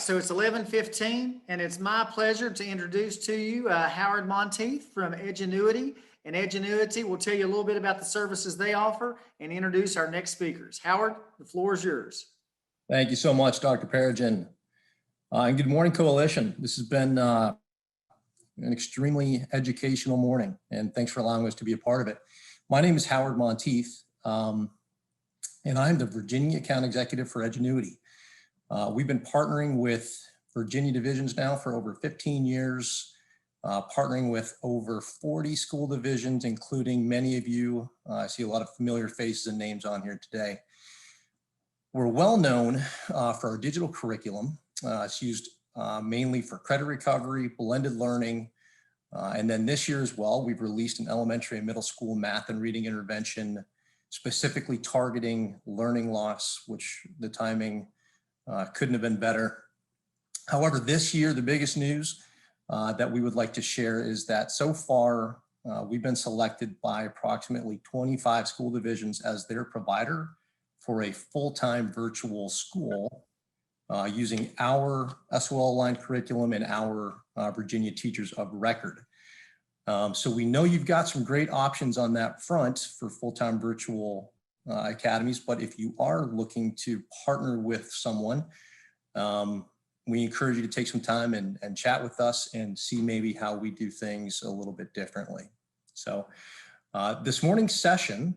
so it's 11:15, and it's my pleasure to introduce to you Howard Monteith from Edgenuity. And Edgenuity will tell you a little bit about the services they offer and introduce our next speakers. Howard, the floor is yours. Thank you so much, Dr. Perigin. And good morning, Coalition. This has been an extremely educational morning, and thanks for allowing us to be a part of it. My name is Howard Monteith, and I'm the Virginia Account Executive for Edgenuity. We've been partnering with Virginia divisions now for over 15 years, partnering with over 40 school divisions, including many of you. I see a lot of familiar faces and names on here today. We're well known for our digital curriculum. It's used mainly for credit recovery, blended learning, and then this year as well, we've released an elementary and middle school math and reading intervention specifically targeting learning loss, which the timing couldn't have been better. However, this year, the biggest news that we would like to share is that so far, we've been selected by approximately 25 school divisions as their provider for a full-time virtual school using our SOL-aligned curriculum and our Virginia Teachers of Record. So we know you've got some great options on that front for full-time virtual academies, but if you are looking to partner with someone, we encourage you to take some time and chat with us and see maybe how we do things a little bit differently. So this morning's session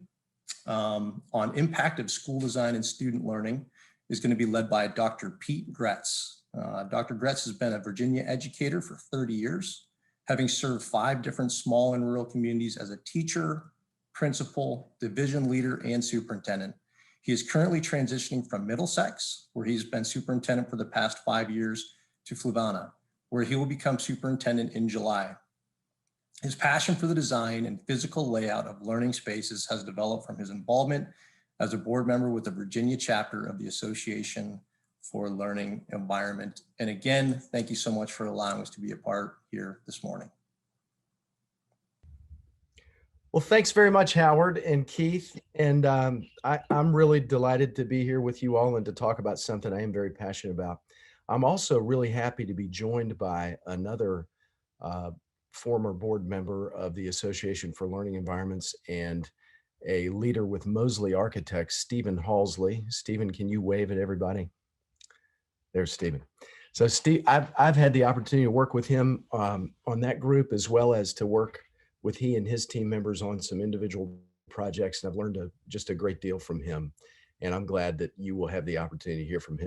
on impact of school design and student learning is going to be led by Dr. Pete Gretz. Dr. Gretz has been a Virginia educator for 30 years, having served 5 different small and rural communities as a teacher, principal, division leader, and superintendent. He is currently transitioning from Middlesex, where he's been superintendent for the past 5 years, to Fluvanna, where he will become superintendent in July. His passion for the design and physical layout of learning spaces has developed from his involvement as a board member with the Virginia chapter of the Association for Learning Environment. And again, thank you so much for allowing us to be a part here this morning. Well, thanks very much, Howard and Keith. And I'm really delighted to be here with you all and to talk about something I am very passionate about. I'm also really happy to be joined by another former board member of the Association for Learning Environments and a leader with Mosley Architects, Stephen Halsley. Stephen, can you wave at everybody? There's Stephen. So Steve, I've had the opportunity to work with him on that group, as well as to work with he and his team members on some individual projects. And I've learned just a great deal from him. And I'm glad that you will have the opportunity to hear from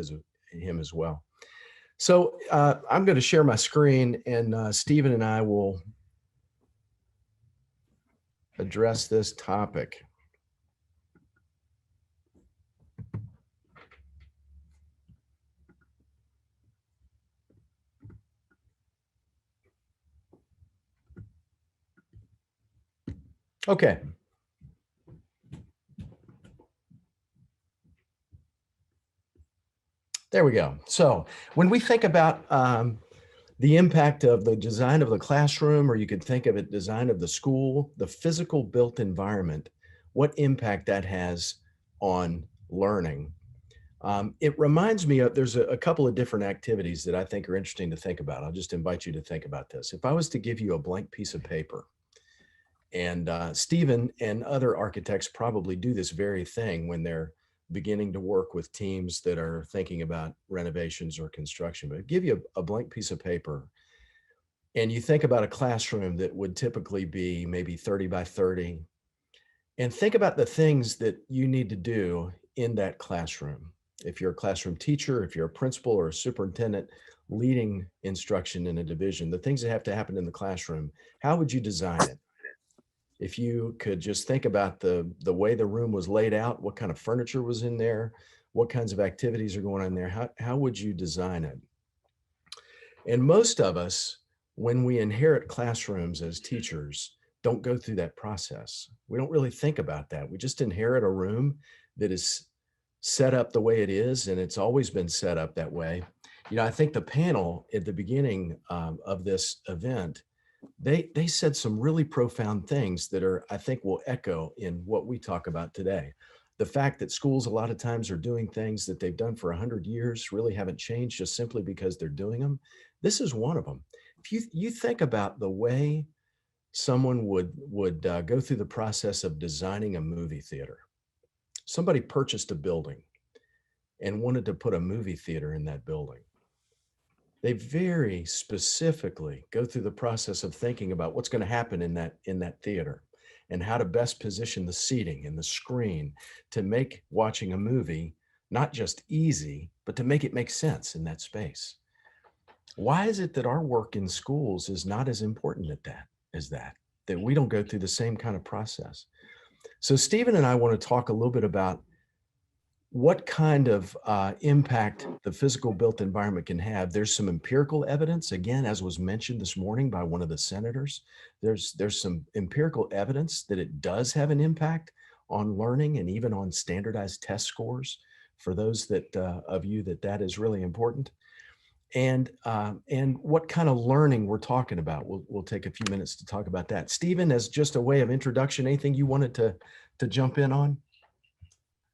him as well. So I'm going to share my screen, and Stephen and I will address this topic. Okay. There we go. So when we think about the impact of the design of the classroom, or you could think of it design of the school, the physical built environment, what impact that has on learning. It reminds me of, there's a couple of different activities that I think are interesting to think about. I'll just invite you to think about this. If I was to give you a blank piece of paper, and Stephen and other architects probably do this very thing when they're beginning to work with teams that are thinking about renovations or construction, but give you a blank piece of paper and you think about a classroom that would typically be maybe 30 by 30, and think about the things that you need to do in that classroom. If you're a classroom teacher, if you're a principal or a superintendent leading instruction in a division, the things that have to happen in the classroom, how would you design it? If you could just think about the way the room was laid out, what kind of furniture was in there, what kinds of activities are going on there, how would you design it? And most of us, when we inherit classrooms as teachers, don't go through that process. We don't really think about that. We just inherit a room that is set up the way it is, and it's always been set up that way. You know, I think the panel at the beginning of this event, they said some really profound things that are, I think, will echo in what we talk about today. The fact that schools a lot of times are doing things that they've done for 100 years really haven't changed just simply because they're doing them. This is one of them. If you think about the way someone would go through the process of designing a movie theater. Somebody purchased a building and wanted to put a movie theater in that building. They very specifically go through the process of thinking about what's going to happen in that theater and how to best position the seating and the screen to make watching a movie not just easy, but to make it make sense in that space. Why is it that our work in schools is not as important at that we don't go through the same kind of process? So Stephen and I want to talk a little bit about what kind of impact the physical built environment can have. There's some empirical evidence, again, as was mentioned this morning by one of the senators. There's some empirical evidence that it does have an impact on learning and even on standardized test scores for those that of you that is really important. And what kind of learning we're talking about. We'll take a few minutes to talk about that. Stephen, as just a way of introduction, anything you wanted to jump in on?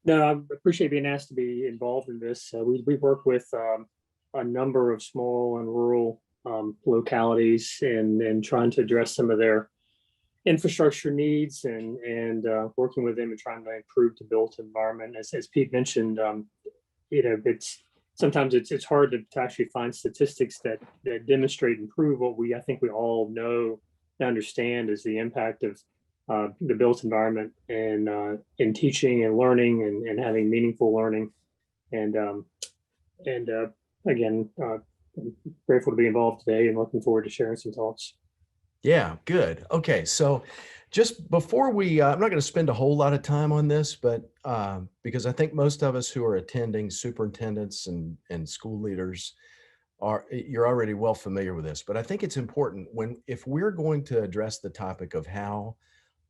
No, I appreciate being asked to be involved in this. We work with a number of small and rural localities and trying to address some of their infrastructure needs and working with them and trying to improve the built environment. As Pete mentioned, sometimes it's hard to actually find statistics that demonstrate and prove what I think we all know and understand is the impact of the built environment and in teaching and learning and having meaningful learning. And again, I'm grateful to be involved today and looking forward to sharing some thoughts. Yeah, good. Okay, so just before I'm not going to spend a whole lot of time on this, but because I think most of us who are attending, superintendents and school leaders, you're already well familiar with this. But I think it's important if we're going to address the topic of how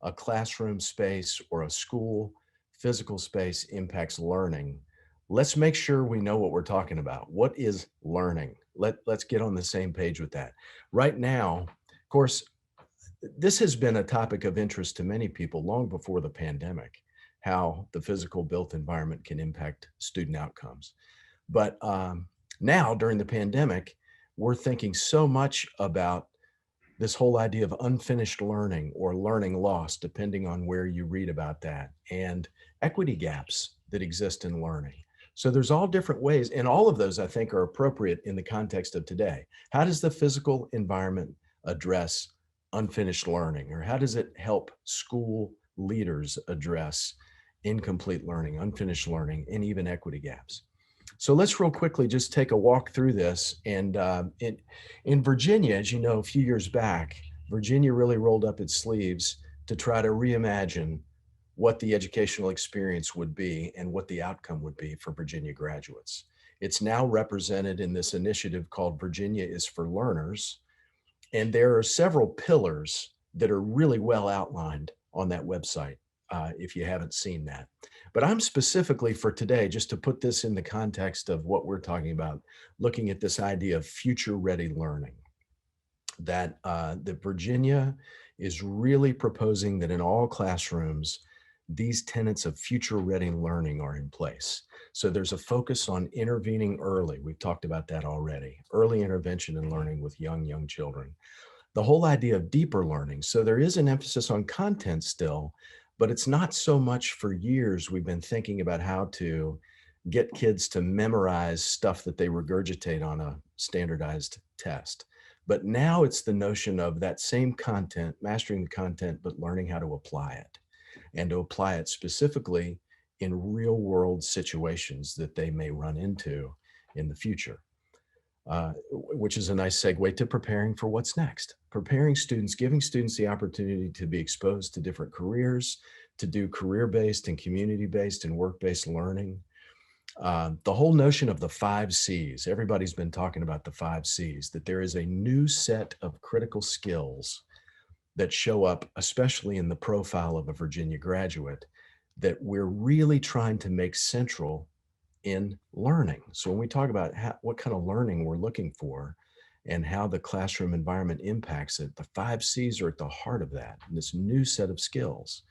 a classroom space or a school physical space impacts learning, let's make sure we know what we're talking about. What is learning? Let's get on the same page with that. Right now, of course, this has been a topic of interest to many people long before the pandemic, how the physical built environment can impact student outcomes. But now during the pandemic, we're thinking so much about this whole idea of unfinished learning or learning loss, depending on where you read about that, and equity gaps that exist in learning. So there's all different ways, and all of those I think are appropriate in the context of today. How does the physical environment address unfinished learning, or how does it help school leaders address incomplete learning, unfinished learning, and even equity gaps? So let's real quickly just take a walk through this. And in Virginia, as you know, a few years back, Virginia really rolled up its sleeves to try to reimagine what the educational experience would be and what the outcome would be for Virginia graduates. It's now represented in this initiative called Virginia is for Learners. And there are several pillars that are really well outlined on that website, if you haven't seen that. But I'm specifically for today, just to put this in the context of what we're talking about, looking at this idea of future-ready learning, that Virginia is really proposing that in all classrooms, these tenets of future-ready learning are in place. So there's a focus on intervening early. We've talked about that already. Early intervention in learning with young children. The whole idea of deeper learning. So there is an emphasis on content still, but it's not so much. For years we've been thinking about how to get kids to memorize stuff that they regurgitate on a standardized test. But now it's the notion of that same content, mastering the content, but learning how to apply it, and to apply it specifically in real world situations that they may run into in the future, which is a nice segue to preparing for what's next. Preparing students, giving students the opportunity to be exposed to different careers, to do career-based and community-based and work-based learning. The whole notion of the 5 C's, everybody's been talking about the 5 C's, that there is a new set of critical skills that show up, especially in the profile of a Virginia graduate, that we're really trying to make central in learning. So when we talk about what kind of learning we're looking for and how the classroom environment impacts it, the 5 C's are at the heart of that, and this new set of skills.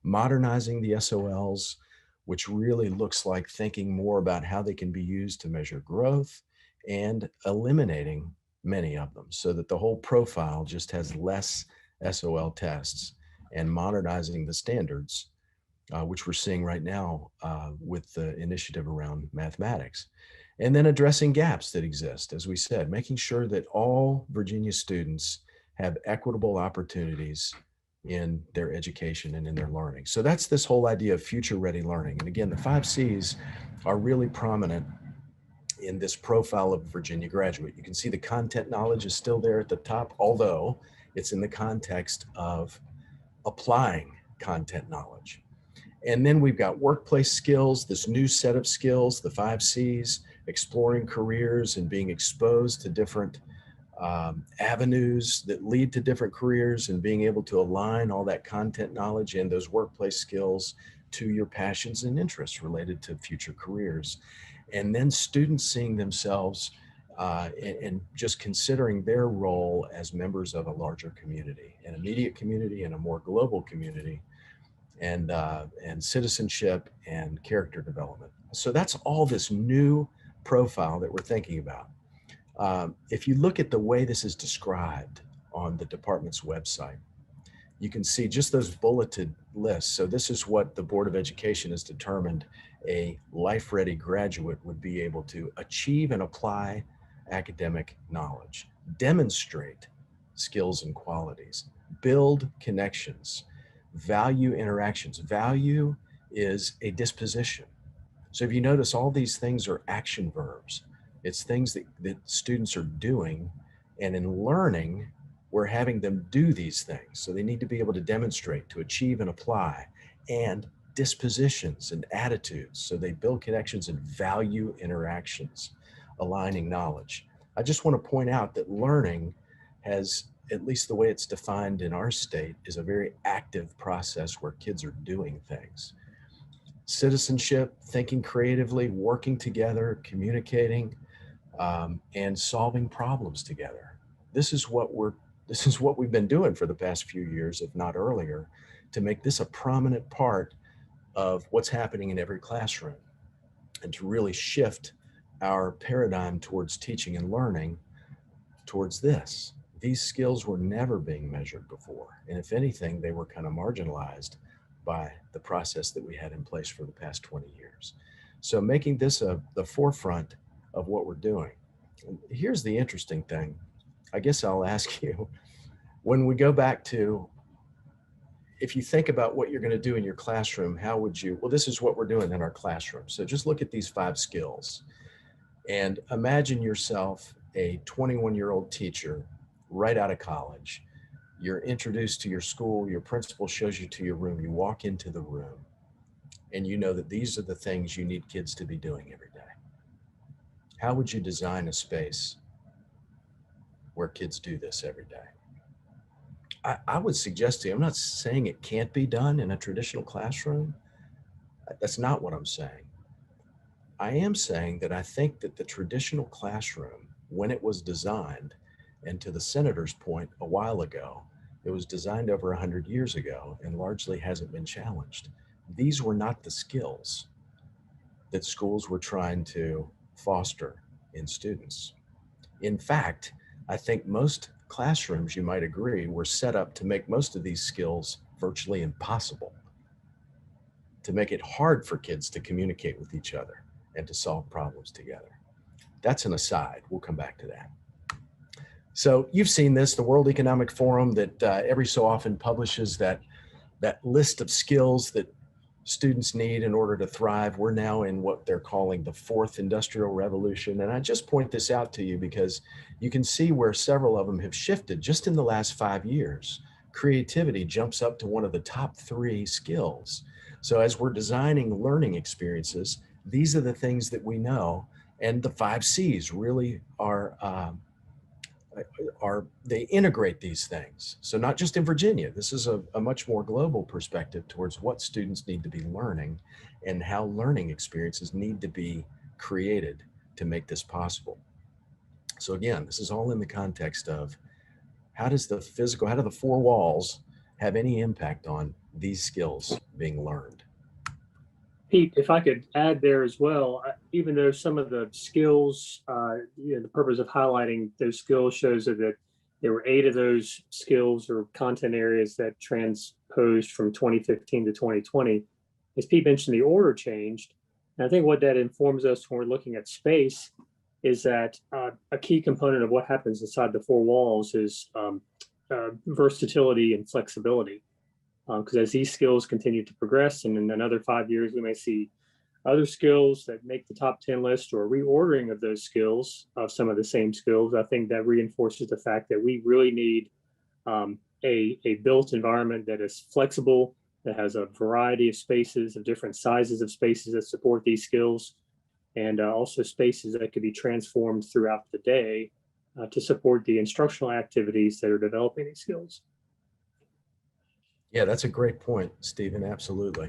Modernizing the SOLs which really looks like thinking more about how they can be used to measure growth and eliminating many of them so that the whole profile just has less SOL tests, and modernizing the standards, which we're seeing right now with the initiative around mathematics. And then addressing gaps that exist, as we said, making sure that all Virginia students have equitable opportunities in their education and in their learning. So that's this whole idea of future-ready learning. And again, the 5 C's are really prominent in this profile of Virginia graduate. You can see the content knowledge is still there at the top, although it's in the context of applying content knowledge. And then we've got workplace skills, this new set of skills, the 5 C's, exploring careers and being exposed to different avenues that lead to different careers, and being able to align all that content knowledge and those workplace skills to your passions and interests related to future careers. And then students seeing themselves and just considering their role as members of a larger community, an immediate community and a more global community, and citizenship and character development. So that's all this new profile that we're thinking about. If you look at the way this is described on the department's website, you can see just those bulleted lists. So this is what the Board of Education has determined a life-ready graduate would be able to achieve and apply academic knowledge, demonstrate skills and qualities, build connections, value interactions. Value is a disposition. So if you notice, all these things are action verbs. It's things that students are doing, and in learning, we're having them do these things. So they need to be able to demonstrate, to achieve and apply, and dispositions and attitudes. So they build connections and value interactions, aligning knowledge. I just want to point out that learning has, at least the way it's defined in our state, is a very active process where kids are doing things. Citizenship, thinking creatively, working together, communicating, and solving problems together. This is what we've been doing for the past few years, if not earlier, to make this a prominent part of what's happening in every classroom, and to really shift our paradigm towards teaching and learning towards this. These skills were never being measured before. And if anything, they were kind of marginalized by the process that we had in place for the past 20 years. So making this the forefront of what we're doing. And here's the interesting thing. I guess I'll ask you, when we go back to, if you think about what you're going to do in your classroom, how would you, well, this is what we're doing in our classroom. So just look at these 5 skills and imagine yourself a 21-year-old teacher right out of college. You're introduced to your school, your principal shows you to your room, you walk into the room, and you know that these are the things you need kids to be doing every day. How would you design a space where kids do this every day? I would suggest to you, I'm not saying it can't be done in a traditional classroom. That's not what I'm saying. I am saying that I think that the traditional classroom, when it was designed, and to the senator's point a while ago, it was designed over 100 years ago and largely hasn't been challenged. These were not the skills that schools were trying to foster in students. In fact, I think most classrooms, you might agree, were set up to make most of these skills virtually impossible, to make it hard for kids to communicate with each other and to solve problems together. That's an aside. We'll come back to that. So you've seen this, the World Economic Forum that every so often publishes that list of skills that students need in order to thrive. We're now in what they're calling the 4th industrial revolution. And I just point this out to you because you can see where several of them have shifted just in the last 5 years. Creativity jumps up to one of the top 3 skills. So as we're designing learning experiences, these are the things that we know. And the 5 C's really they integrate these things. So not just in Virginia, this is a much more global perspective towards what students need to be learning and how learning experiences need to be created to make this possible. So again, this is all in the context of how do the 4 walls have any impact on these skills being learned? Pete, if I could add there as well, even though some of the skills, the purpose of highlighting those skills shows that there were 8 of those skills or content areas that transposed from 2015 to 2020. As Pete mentioned, the order changed. And I think what that informs us when we're looking at space is that a key component of what happens inside the 4 walls is versatility and flexibility. Because as these skills continue to progress, and in another 5 years, we may see other skills that make the top 10 list or reordering of those skills of some of the same skills. I think that reinforces the fact that we really need a built environment that is flexible, that has a variety of spaces, of different sizes of spaces that support these skills, and also spaces that could be transformed throughout the day to support the instructional activities that are developing these skills. Yeah, that's a great point, Stephen. Absolutely.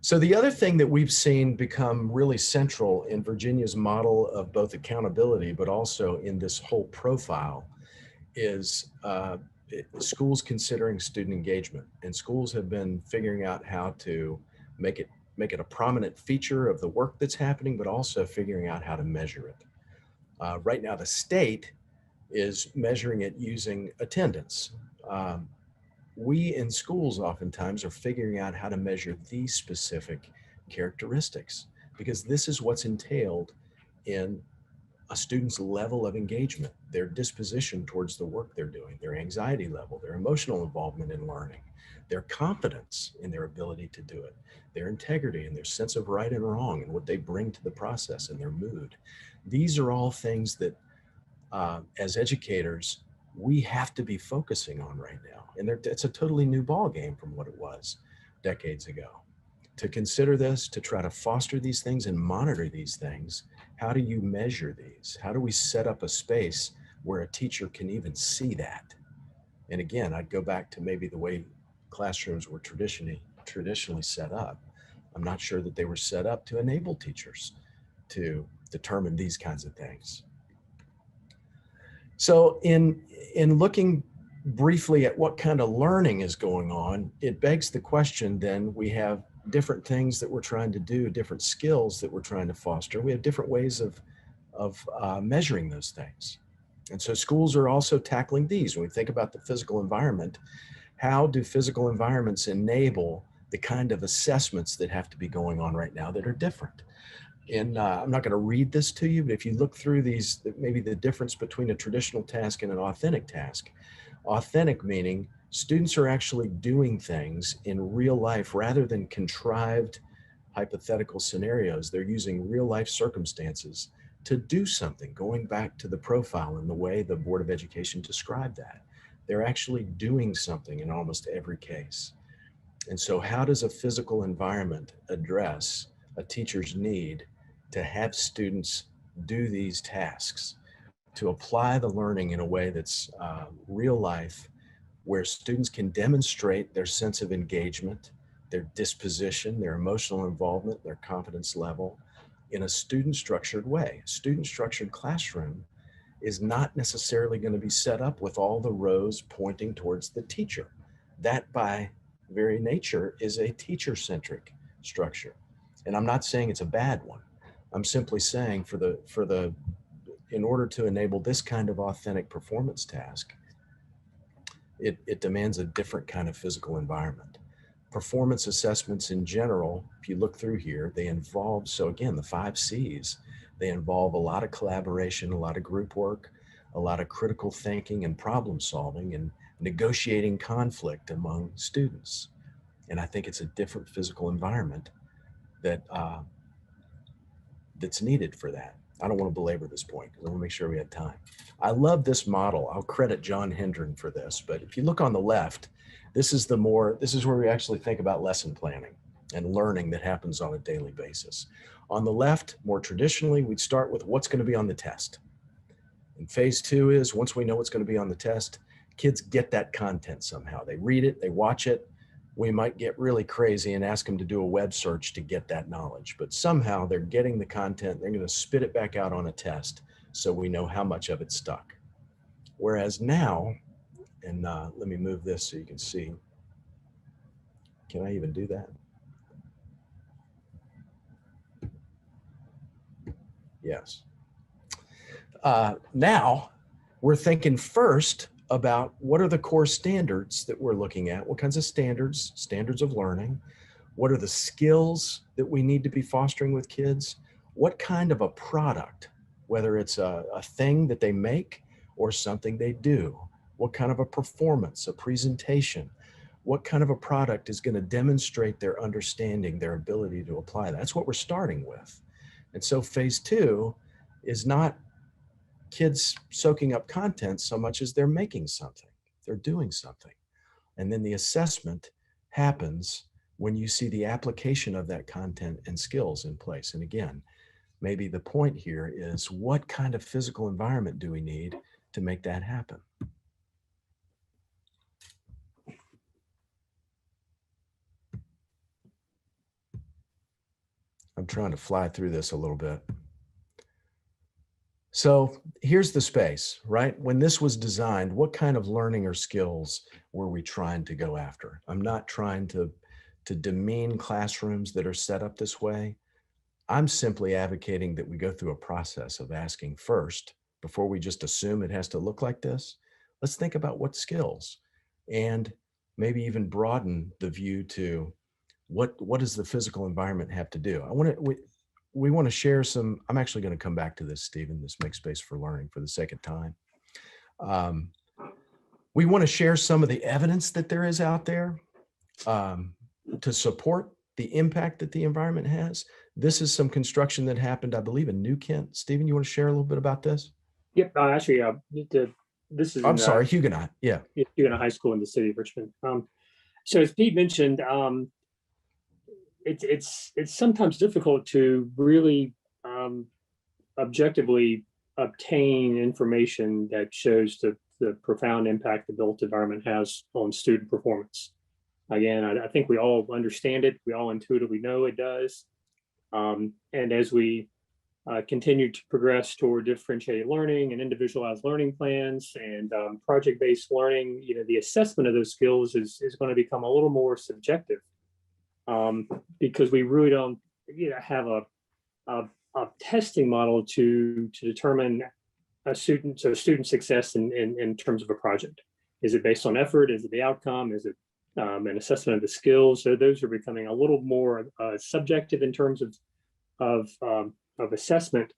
So the other thing that we've seen become really central in Virginia's model of both accountability, but also in this whole profile, is schools considering student engagement. And schools have been figuring out how to make it a prominent feature of the work that's happening, but also figuring out how to measure it. Right now, the state is measuring it using attendance. We in schools oftentimes are figuring out how to measure these specific characteristics, because this is what's entailed in a student's level of engagement, their disposition towards the work they're doing, their anxiety level, their emotional involvement in learning, their confidence in their ability to do it, their integrity and their sense of right and wrong and what they bring to the process and their mood. These are all things that as educators, we have to be focusing on right now. And it's a totally new ball game from what it was decades ago. To consider this, to try to foster these things and monitor these things, how do you measure these? How do we set up a space where a teacher can even see that? And again, I'd go back to maybe the way classrooms were traditionally set up. I'm not sure that they were set up to enable teachers to determine these kinds of things. So in looking briefly at what kind of learning is going on, it begs the question then, we have different things that we're trying to do, different skills that we're trying to foster. We have different ways of measuring those things. And so schools are also tackling these. When we think about the physical environment, how do physical environments enable the kind of assessments that have to be going on right now that are different? And I'm not going to read this to you, but if you look through these, maybe the difference between a traditional task and an authentic task. Authentic meaning students are actually doing things in real life rather than contrived hypothetical scenarios. They're using real life circumstances to do something, going back to the profile and the way the Board of Education described that. They're actually doing something in almost every case. And so how does a physical environment address a teacher's need to have students do these tasks, to apply the learning in a way that's real life, where students can demonstrate their sense of engagement, their disposition, their emotional involvement, their confidence level in a student-structured way. A student-structured classroom is not necessarily going to be set up with all the rows pointing towards the teacher. That by very nature is a teacher-centric structure. And I'm not saying it's a bad one. I'm simply saying in order to enable this kind of authentic performance task, it demands a different kind of physical environment. Performance assessments in general, if you look through here, they involve, so again, the 5 C's, they involve a lot of collaboration, a lot of group work, a lot of critical thinking and problem solving and negotiating conflict among students. And I think it's a different physical environment that that's needed for that. I don't want to belabor this point because I want to make sure we have time. I love this model. I'll credit John Hendren for this, but if you look on the left, this is where we actually think about lesson planning and learning that happens on a daily basis. On the left, more traditionally, we'd start with what's going to be on the test. And phase 2 is once we know what's going to be on the test, kids get that content somehow. They read it, they watch it. We might get really crazy and ask them to do a web search to get that knowledge, but somehow they're getting the content, they're going to spit it back out on a test so we know how much of it stuck. Whereas now, and let me move this so you can see. Can I even do that? Yes. Now we're thinking first about what are the core standards that we're looking at? What kinds of standards, standards of learning? What are the skills that we need to be fostering with kids? What kind of a product, whether it's a thing that they make or something they do? What kind of a performance, a presentation? What kind of a product is going to demonstrate their understanding, their ability to apply? That's what we're starting with. And so phase two is not kids soaking up content so much as they're making something, they're doing something. And then the assessment happens when you see the application of that content and skills in place. And again, maybe the point here is what kind of physical environment do we need to make that happen? I'm trying to fly through this a little bit. So here's the space, right? When this was designed, what kind of learning or skills were we trying to go after? I'm not trying to demean classrooms that are set up this way. I'm simply advocating that we go through a process of asking first, before we just assume it has to look like this, let's think about what skills, and maybe even broaden the view to what does the physical environment have to do? We want to share some, I'm actually going to come back to this, Stephen, this Make Space for Learning for the second time. We want to share some of the evidence that there is out there to support the impact that the environment has. This is some construction that happened, I believe, in New Kent. Stephen, you want to share a little bit about this? Yep, actually, this is I'm sorry, Huguenot. Yeah. Huguenot High School in the city of Richmond. So as Pete mentioned, it's sometimes difficult to really objectively obtain information that shows the profound impact the built environment has on student performance. Again, I think we all understand it. We all intuitively know it does. And as we continue to progress toward differentiated learning and individualized learning plans and project-based learning, the assessment of those skills is going to become a little more subjective. Because we really don't have a testing model to determine a student success in terms of a project. Is it based on effort? Is it the outcome? Is it an assessment of the skills? So those are becoming a little more subjective in terms of assessment.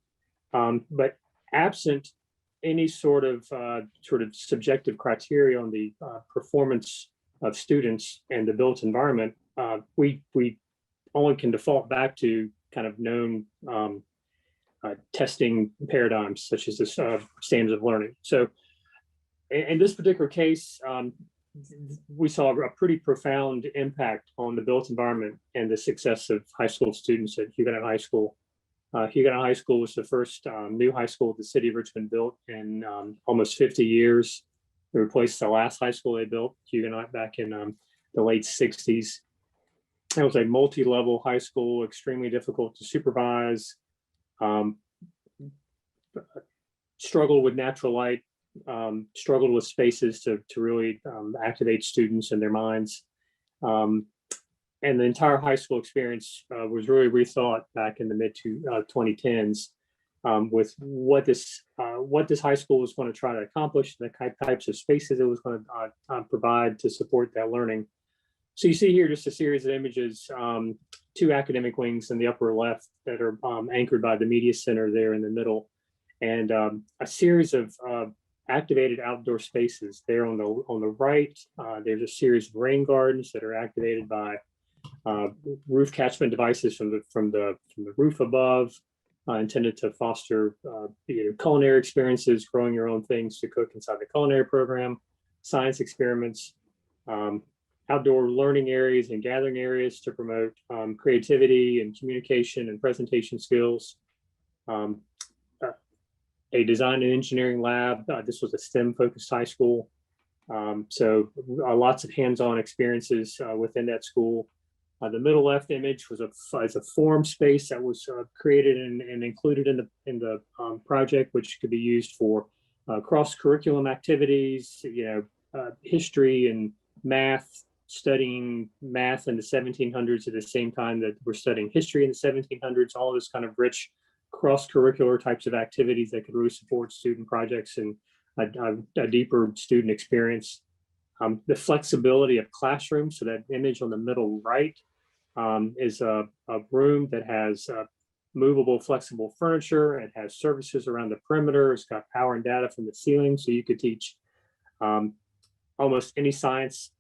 But absent any sort of subjective criteria on the performance of students and the built environment, we only can default back to kind of known testing paradigms, such as the standards of learning. So in this particular case, we saw a pretty profound impact on the built environment and the success of high school students at Huguenot High School. Huguenot High School was the first new high school the city of Richmond built in almost 50 years. It replaced the last high school they built, Huguenot, back in the late 60s. It was a multi-level high school, extremely difficult to supervise, struggled with natural light, struggled with spaces to really activate students and their minds. And the entire high school experience was really rethought back in the mid 2010s with what this high school was going to try to accomplish, the types of spaces it was going to provide to support that learning. So you see here just a series of images, two academic wings in the upper left that are anchored by the media center there in the middle, and a series of activated outdoor spaces there on the right. There's a series of rain gardens that are activated by roof catchment devices from the roof above, intended to foster culinary experiences, growing your own things to cook inside the culinary program, science experiments, outdoor learning areas and gathering areas to promote creativity and communication and presentation skills. A design and engineering lab. This was a STEM-focused high school. So lots of hands-on experiences within that school. The middle left image was a forum space that was created and included in the project, which could be used for cross-curriculum activities, history and math, studying math in the 1700s at the same time that we're studying history in the 1700s, all this kind of rich cross-curricular types of activities that could really support student projects and a deeper student experience. The flexibility of classrooms, so that image on the middle right is a room that has movable, flexible furniture. It has services around the perimeter. It's got power and data from the ceiling, so you could teach almost any science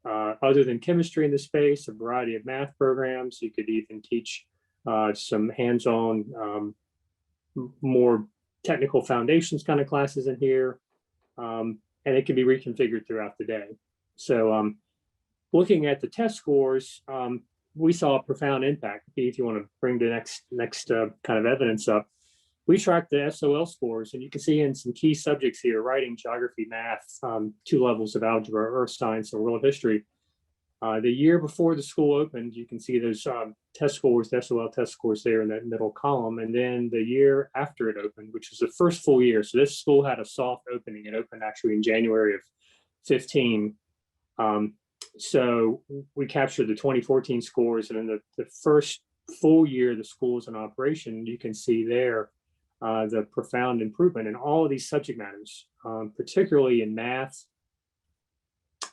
other than chemistry in the space, a variety of math programs. You could even teach some hands-on, more technical foundations kind of classes in here. And it can be reconfigured throughout the day. So looking at the test scores, we saw a profound impact. If you want to bring the next kind of evidence up, we tracked the SOL scores, and you can see in some key subjects here: writing, geography, math, 2 levels of algebra, earth science, and world history. The year before the school opened, you can see those test scores, the SOL test scores there in that middle column. And then the year after it opened, which was the first full year. So this school had a soft opening. It opened actually in January of 15. So we captured the 2014 scores, and in the first full year the school is in operation, you can see there the profound improvement in all of these subject matters, particularly in math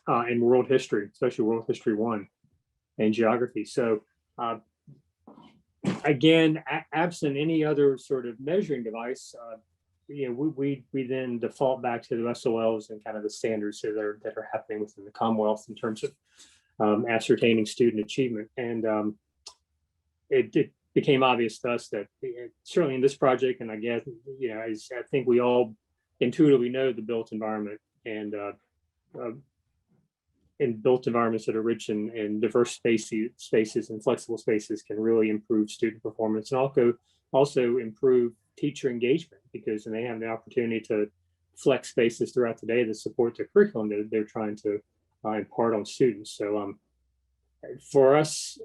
and world history, especially world history 1 and geography. So again, absent any other sort of measuring device, we then default back to the SOLs and kind of the standards that are happening within the Commonwealth in terms of ascertaining student achievement. And it became obvious to us that certainly in this project, and I guess, I think we all intuitively know the built environment, and in built environments that are rich in diverse spaces and flexible spaces can really improve student performance, and also improve teacher engagement, because then they have the opportunity to flex spaces throughout the day to support the curriculum that they're trying to impart on students. So for us,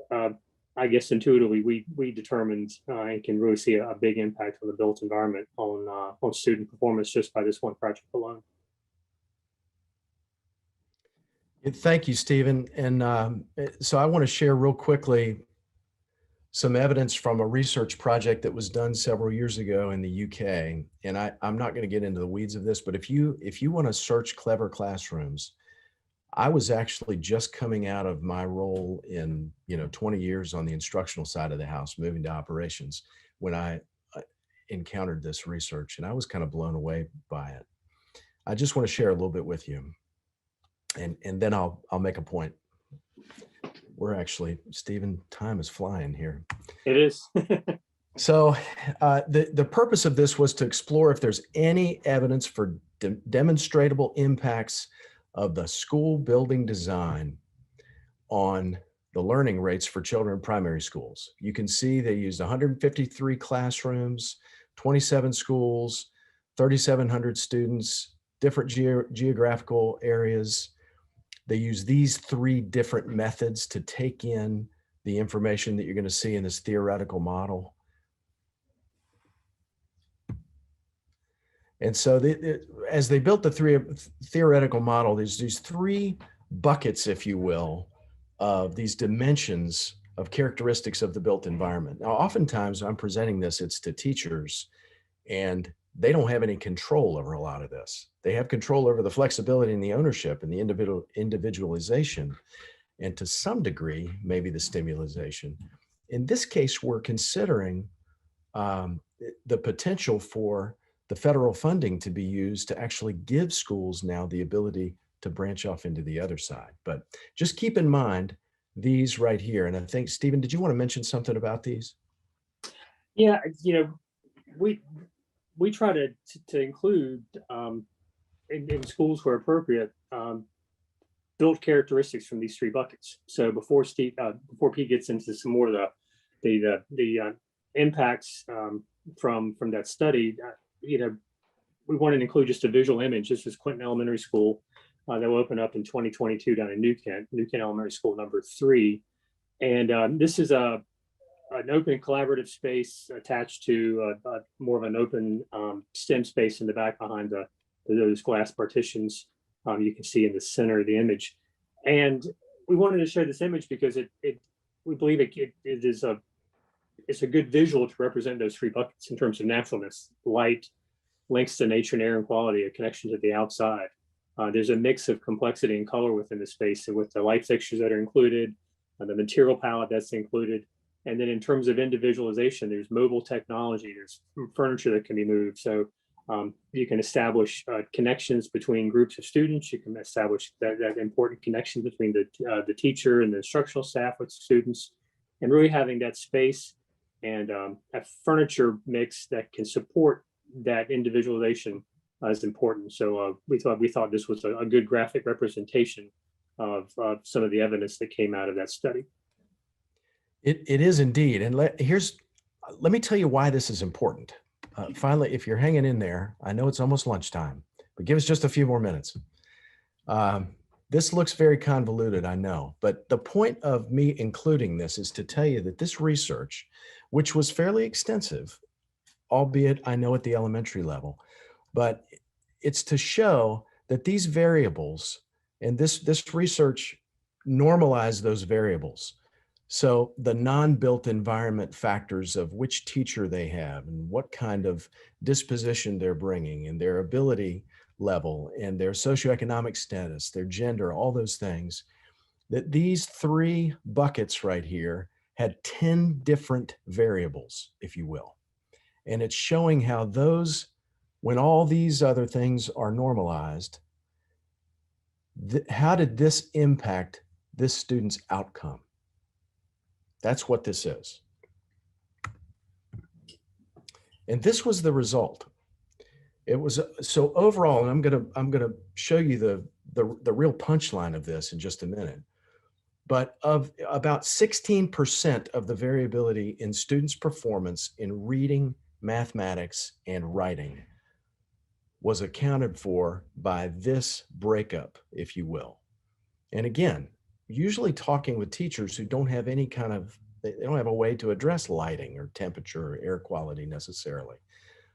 I guess intuitively we determined and can really see a big impact on the built environment on student performance just by this one project alone. Thank you, Stephen. And so I want to share real quickly some evidence from a research project that was done several years ago in the UK. And I'm not going to get into the weeds of this, but if you want to search clever classrooms, I was actually just coming out of my role in 20 years on the instructional side of the house, moving to operations, when I encountered this research, and I was kind of blown away by it. I just want to share a little bit with you, and then I'll make a point. We're actually, Stephen, time is flying here. It is. So the purpose of this was to explore if there's any evidence for demonstrable impacts of the school building design on the learning rates for children in primary schools. You can see they used 153 classrooms, 27 schools, 3,700 students, different geographical areas. They use these 3 different methods to take in the information that you're going to see in this theoretical model. And so as they built the theoretical model, there's these 3 buckets, if you will, of these dimensions of characteristics of the built environment. Now, oftentimes when I'm presenting this, it's to teachers, and they don't have any control over a lot of this. They have control over the flexibility and the ownership and the individualization, and to some degree, maybe the stimulation. In this case, we're considering the potential for the federal funding to be used to actually give schools now the ability to branch off into the other side. But just keep in mind these right here. And I think, Stephen, did you want to mention something about these? Yeah, we try to include in schools where appropriate, built characteristics from these 3 buckets. So before Pete gets into some more of the impacts from that study, we wanted to include just a visual image. This is Quinton Elementary School that will open up in 2022 down in New Kent Elementary School number 3. And this is an open collaborative space attached to more of an open STEM space in the back behind those glass partitions you can see in the center of the image. And we wanted to show this image because we believe it's a good visual to represent those three buckets in terms of naturalness, light, links to nature and air and quality, a connection to the outside. There's a mix of complexity and color within the space, and with the light fixtures that are included, the material palette that's included. And then in terms of individualization, there's mobile technology, there's furniture that can be moved. So you can establish connections between groups of students. You can establish that important connection between the teacher and the instructional staff with students, and really having that space and a furniture mix that can support that individualization is important. So we thought this was a good graphic representation of some of the evidence that came out of that study. It is indeed. And let me tell you why this is important. Finally, if you're hanging in there, I know it's almost lunchtime, but give us just a few more minutes. This looks very convoluted, I know, but the point of me including this is to tell you that this research, which was fairly extensive, albeit I know at the elementary level, but it's to show that these variables, and this research normalized those variables. So the non-built environment factors of which teacher they have and what kind of disposition they're bringing and their ability level and their socioeconomic status, their gender, all those things, that these three buckets right here had 10 different variables, if you will. And it's showing how those, when all these other things are normalized, how did this impact this student's outcome? That's what this is. And this was the result. It was so overall, and I'm gonna show you the real punchline of this in just a minute. But of about 16% of the variability in students' performance in reading, mathematics, and writing was accounted for by this breakup, if you will. And again, usually talking with teachers who don't have any kind of, they don't have a way to address lighting or temperature or air quality necessarily.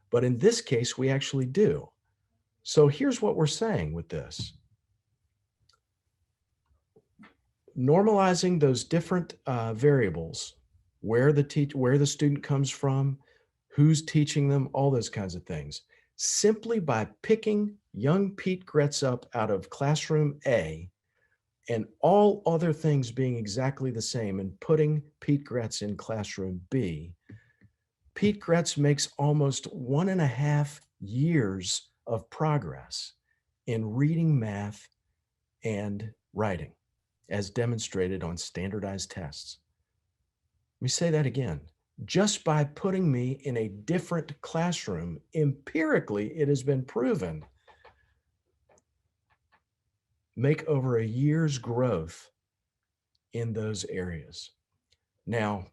But in this case, we actually do. So here's what we're saying with this. Normalizing those different variables, where the student comes from, who's teaching them, all those kinds of things, simply by picking young Pete Gretz up out of classroom A and all other things being exactly the same and putting Pete Gretz in classroom B, Pete Gretz makes almost 1.5 years of progress in reading, math, and writing, as demonstrated on standardized tests. Let me say that again. Just by putting me in a different classroom, empirically, it has been proven, make over a year's growth in those areas. Now,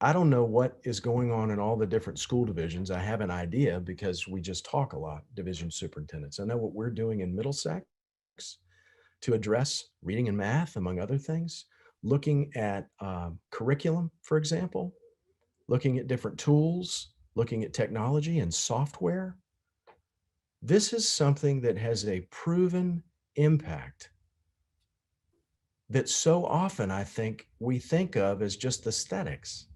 I don't know what is going on in all the different school divisions. I have an idea because we just talk a lot, division superintendents. I know what we're doing in Middlesex to address reading and math, among other things, looking at curriculum, for example, looking at different tools, looking at technology and software. This is something that has a proven impact that so often I think we think of as just aesthetics,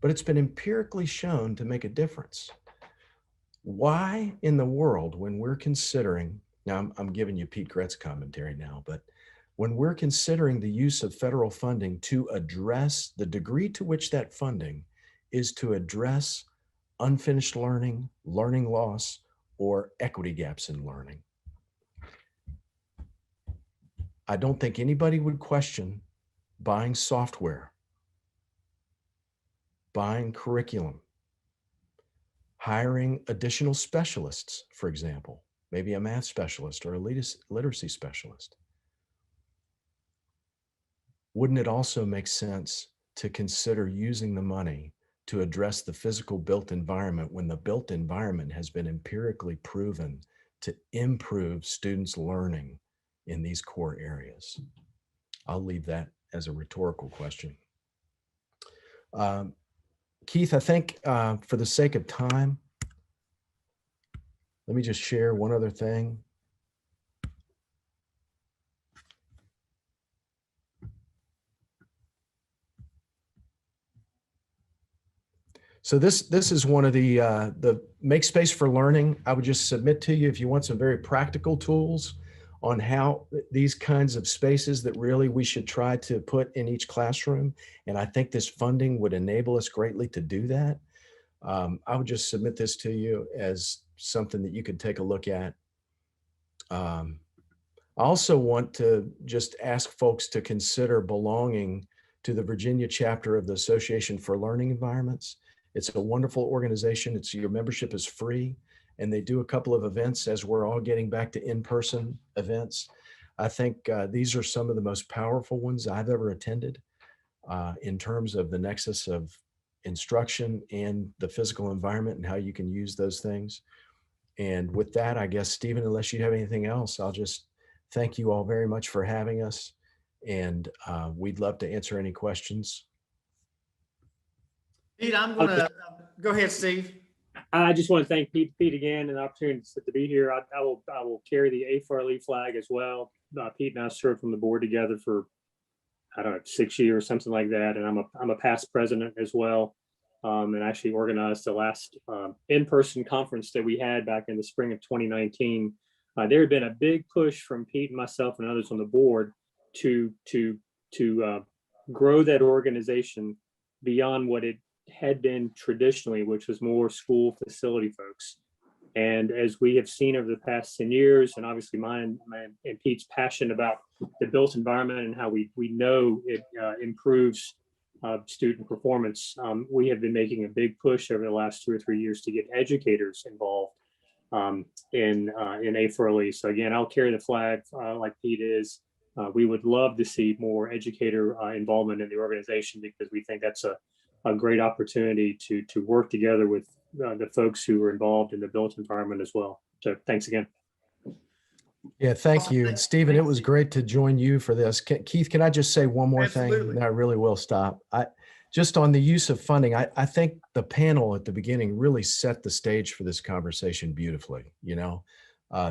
but it's been empirically shown to make a difference. Why in the world, when we're considering, now I'm giving you Pete Gretz commentary now, but when we're considering the use of federal funding to address the degree to which that funding is to address unfinished learning, learning loss, or equity gaps in learning, I don't think anybody would question buying software, buying curriculum, hiring additional specialists, for example, maybe a math specialist or a literacy specialist. Wouldn't it also make sense to consider using the money to address the physical built environment when the built environment has been empirically proven to improve students' learning in these core areas? I'll leave that as a rhetorical question. Keith, I think for the sake of time, let me just share one other thing. So this is one of the Make Space for Learning. I would just submit to you, if you want some very practical tools on how these kinds of spaces that really we should try to put in each classroom. And I think this funding would enable us greatly to do that. I would just submit this to you as something that you could take a look at. I also want to just ask folks to consider belonging to the Virginia chapter of the Association for Learning Environments. It's a wonderful organization. Your membership is free, and they do a couple of events as we're all getting back to in-person events. I think these are some of the most powerful ones I've ever attended in terms of the nexus of instruction and the physical environment and how you can use those things. And with that, I guess, Stephen, unless you have anything else, I'll just thank you all very much for having us. And we'd love to answer any questions. Pete, I'm going to go ahead, Steve. I just want to thank Pete again and the opportunity to be here. I will carry the A4LE flag as well. Pete and I served on the board together for, I don't know, 6 years, something like that. And I'm a past president as well. And actually organized the last in-person conference that we had back in the spring of 2019. There had been a big push from Pete and myself and others on the board to grow that organization beyond what it had been traditionally, which was more school facility folks. And as we have seen over the past 10 years, and obviously mine and Pete's passion about the built environment and how we know it improves student performance, we have been making a big push over the last 2 or 3 years to get educators involved in A4LE. So again, I'll carry the flag like Pete is. We would love to see more educator involvement in the organization, because we think that's a great opportunity to work together with the folks who are involved in the built environment as well. So thanks again. Yeah, thank you. Stephen, it was great to join you for this. Keith, can I just say one more thing? And I really will stop. Just on the use of funding, I think the panel at the beginning really set the stage for this conversation beautifully. You know,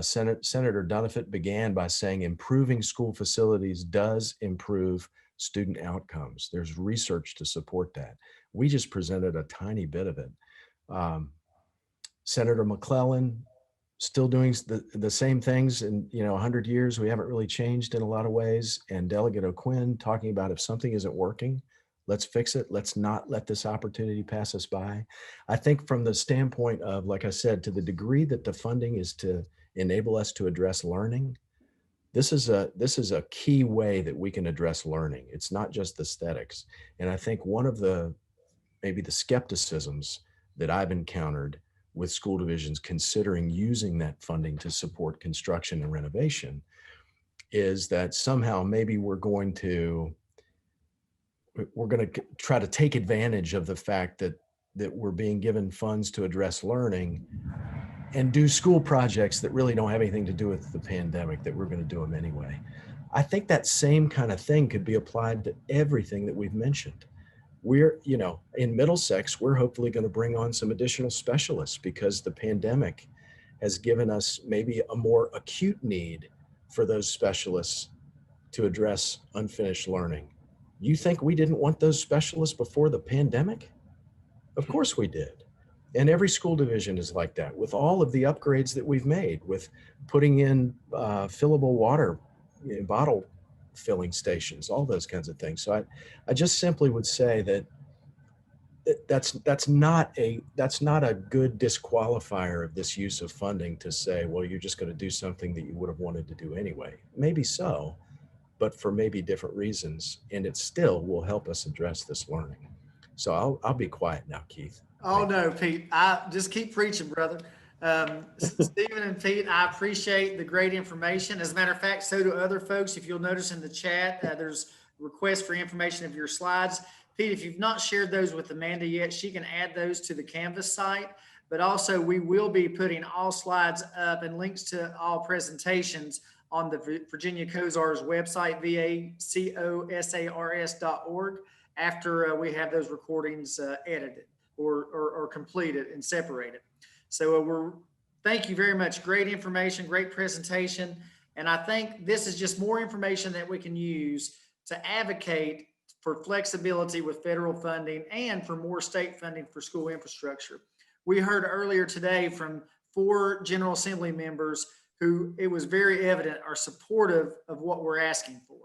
Senator Dunafit began by saying improving school facilities does improve student outcomes. There's research to support that. We just presented a tiny bit of it. Senator McClellan still doing the same things in 100 years. We haven't really changed in a lot of ways. And Delegate O'Quinn talking about, if something isn't working, let's fix it. Let's not let this opportunity pass us by. I think from the standpoint of, like I said, to the degree that the funding is to enable us to address learning, this is a key way that we can address learning. It's not just aesthetics. And I think one of maybe the skepticisms that I've encountered with school divisions considering using that funding to support construction and renovation is that somehow maybe we're going to try to take advantage of the fact that we're being given funds to address learning and do school projects that really don't have anything to do with the pandemic, that we're going to do them anyway. I think that same kind of thing could be applied to everything that we've mentioned. We're, in Middlesex, we're hopefully going to bring on some additional specialists because the pandemic has given us maybe a more acute need for those specialists to address unfinished learning. You think we didn't want those specialists before the pandemic? Of course we did. And every school division is like that, with all of the upgrades that we've made, with putting in fillable water bottle filling stations, all those kinds of things. So I just simply would say that that's not a good disqualifier of this use of funding to say, well, you're just going to do something that you would have wanted to do anyway. Maybe so, but for maybe different reasons, and it still will help us address this learning. So I'll be quiet now, Keith. Oh, no, Pete, I just keep preaching, brother. Stephen and Pete, I appreciate the great information. As a matter of fact, so do other folks. If you'll notice in the chat, there's requests for information of your slides. Pete, if you've not shared those with Amanda yet, she can add those to the Canvas site. But also, we will be putting all slides up and links to all presentations on the Virginia COSAR's website, vacosars.org, after we have those recordings edited or completed and separated. So thank you very much. Great information, great presentation. And I think this is just more information that we can use to advocate for flexibility with federal funding and for more state funding for school infrastructure. We heard earlier today from 4 General Assembly members who it was very evident are supportive of what we're asking for.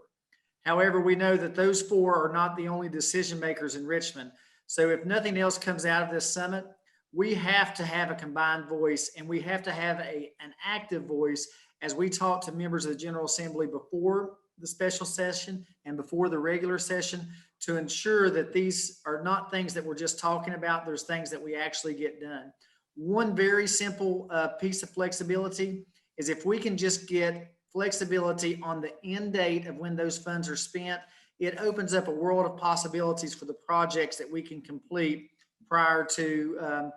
However, we know that those 4 are not the only decision makers in Richmond. So if nothing else comes out of this summit, we have to have a combined voice, and we have to have an active voice as we talk to members of the General Assembly before the special session and before the regular session to ensure that these are not things that we're just talking about. There's things that we actually get done. One very simple piece of flexibility is if we can just get flexibility on the end date of when those funds are spent, it opens up a world of possibilities for the projects that we can complete prior to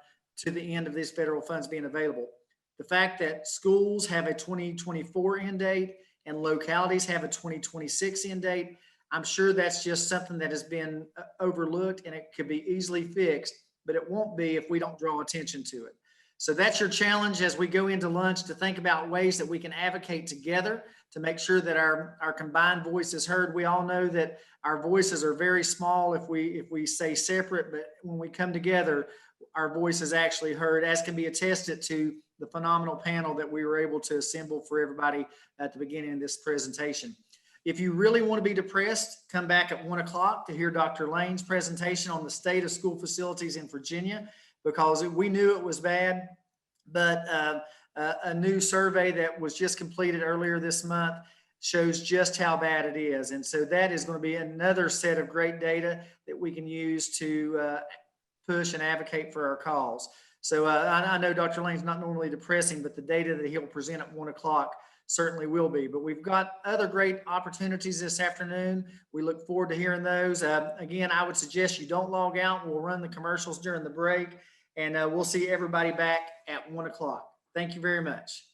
the end of these federal funds being available. The fact that schools have a 2024 end date and localities have a 2026 end date, I'm sure that's just something that has been overlooked and it could be easily fixed, but it won't be if we don't draw attention to it. So that's your challenge as we go into lunch, to think about ways that we can advocate together to make sure that our combined voice is heard. We all know that our voices are very small if we stay separate, but when we come together, our voice is actually heard, as can be attested to the phenomenal panel that we were able to assemble for everybody at the beginning of this presentation. If you really want to be depressed, come back at 1 o'clock to hear Dr. Lane's presentation on the state of school facilities in Virginia, because we knew it was bad, but a new survey that was just completed earlier this month shows just how bad it is. And so that is going to be another set of great data that we can use to push and advocate for our cause. So I know Dr. Lane's not normally depressing, but the data that he'll present at 1 o'clock certainly will be. But we've got other great opportunities this afternoon. We look forward to hearing those. Again, I would suggest you don't log out. We'll run the commercials during the break, and we'll see everybody back at 1 o'clock. Thank you very much.